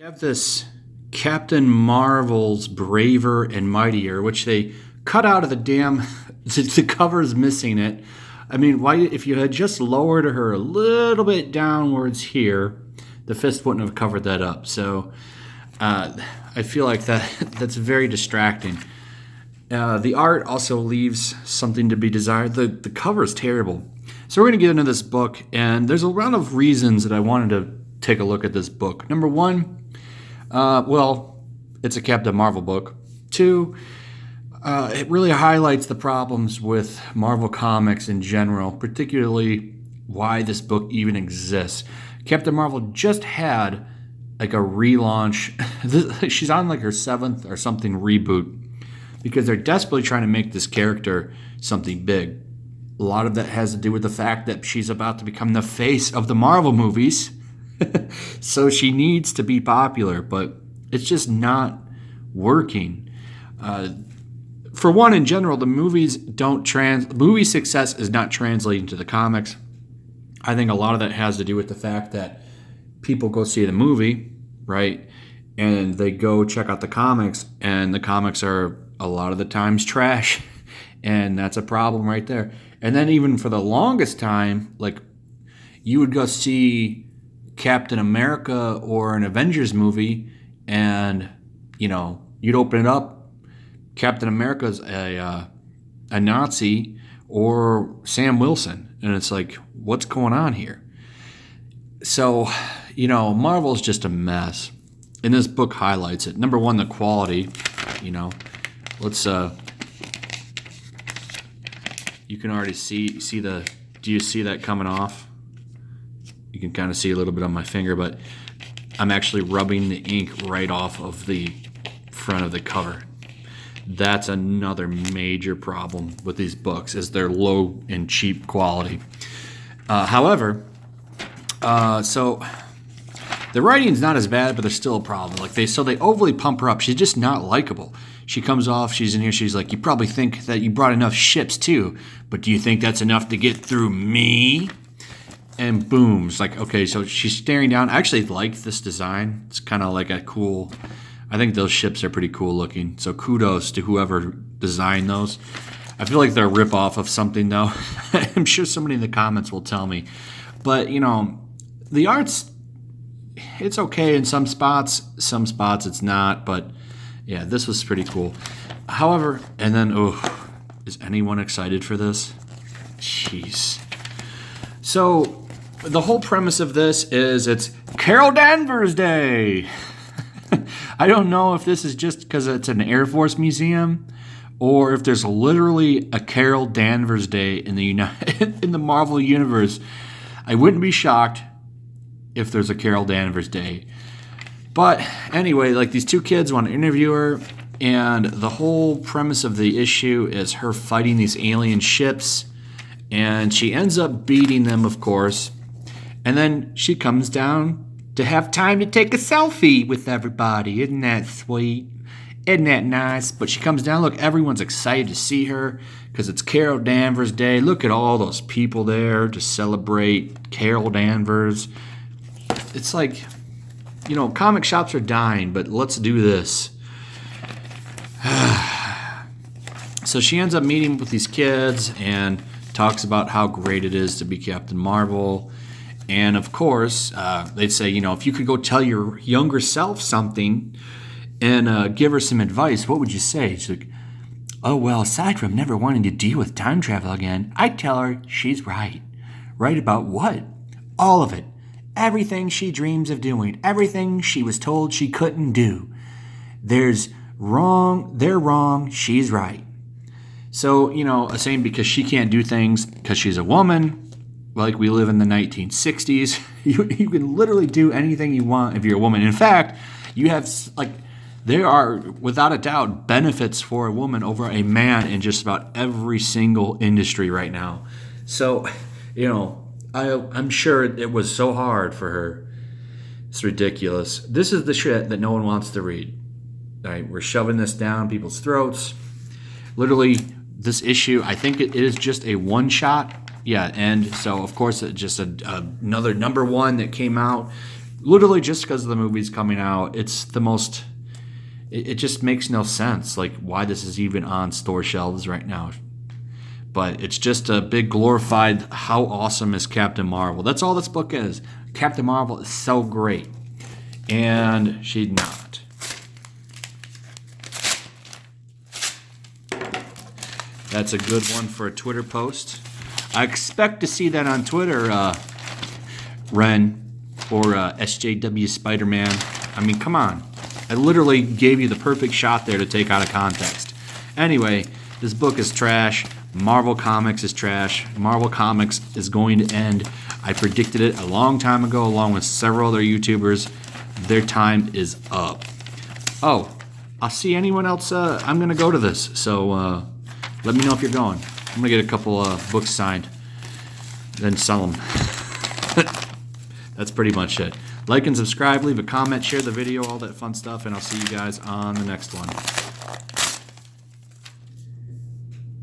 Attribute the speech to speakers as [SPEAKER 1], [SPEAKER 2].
[SPEAKER 1] We have this Captain Marvel's Braver and Mightier, which they cut out of the damn. The cover's missing it. I mean, why? If you had just lowered her a little bit downwards here, the fist wouldn't have covered that up. So I feel like that's very distracting. The art also leaves something to be desired. The cover is terrible. So we're going to get into this book, and there's a lot of reasons that I wanted to take a look at this book. Number one, well, it's a Captain Marvel book. Two, it really highlights the problems with Marvel Comics in general, particularly why this book even exists. Captain Marvel just had like a relaunch. She's on like her seventh or something reboot because they're desperately trying to make this character something big. A lot of that has to do with the fact that she's about to become the face of the Marvel movies. So she needs to be popular, but it's just not working. For one, in general, the movie success is not translating to the comics. I think a lot of that has to do with the fact that people go see the movie, right? And they go check out the comics, and the comics are a lot of the times trash. And that's a problem right there. And then even for the longest time, like you would go see Captain America or an Avengers movie, and you'd open it up. Captain America's a Nazi or Sam Wilson, and it's like, what's going on here? So, Marvel's just a mess, and this book highlights it. Number one, the quality. Let's. You can already see the. Do you see that coming off? You can kind of see a little bit on my finger, but I'm actually rubbing the ink right off of the front of the cover. That's another major problem with these books, is their low and cheap quality. However, so the writing's not as bad, but there's still a problem. They overly pump her up. She's just not likable. She comes off, she's in here, she's like, you probably think that you brought enough ships too, but do you think that's enough to get through me? And boom, it's like, okay, so she's staring down. I actually like this design. It's kind of like a cool, I think those ships are pretty cool looking. So kudos to whoever designed those. I feel like they're a rip-off of something, though. I'm sure somebody in the comments will tell me. But, the art's, it's okay in some spots it's not. But, yeah, this was pretty cool. However, and then, is anyone excited for this? Jeez. So, the whole premise of this is it's Carol Danvers Day. I don't know if this is just because it's an Air Force museum, or if there's literally a Carol Danvers Day in the Marvel universe. I wouldn't be shocked if there's a Carol Danvers Day. But anyway, these two kids want to interview her, and the whole premise of the issue is her fighting these alien ships, and she ends up beating them, of course. And then she comes down to have time to take a selfie with everybody. Isn't that sweet? Isn't that nice? But she comes down. Look, everyone's excited to see her because it's Carol Danvers Day. Look at all those people there to celebrate Carol Danvers. It's like, comic shops are dying, but let's do this. So she ends up meeting with these kids and talks about how great it is to be Captain Marvel. And of course, they'd say, if you could go tell your younger self something and give her some advice, what would you say? She's like, oh, well, aside from never wanting to deal with time travel again, I'd tell her she's right. Right about what? All of it. Everything she dreams of doing. Everything she was told she couldn't do. They're wrong, she's right. So, saying because she can't do things because she's a woman, like we live in the 1960s, you can literally do anything you want if you're a woman. In fact, you have, there are, without a doubt, benefits for a woman over a man in just about every single industry right now. So, I'm sure it was so hard for her. It's ridiculous. This is the shit that no one wants to read. All right, we're shoving this down people's throats. Literally, this issue, I think it is just a one-shot. Yeah, and so, of course, it's just another number one that came out. literally just because the movie's coming out. It's the most. It just makes no sense, like why this is even on store shelves right now. But it's just a big glorified. How awesome is Captain Marvel? That's all this book is. Captain Marvel is so great, and she's not. That's a good one for a Twitter post. I expect to see that on Twitter, Ren, or SJW Spider-Man. I mean, come on. I literally gave you the perfect shot there to take out of context. Anyway, this book is trash. Marvel Comics is trash. Marvel Comics is going to end. I predicted it a long time ago, along with several other YouTubers. Their time is up. Oh, I'll see anyone else. I'm going to go to this, so let me know if you're going. I'm going to get a couple books signed, then sell them. That's pretty much it. Like and subscribe, leave a comment, share the video, all that fun stuff, and I'll see you guys on the next one.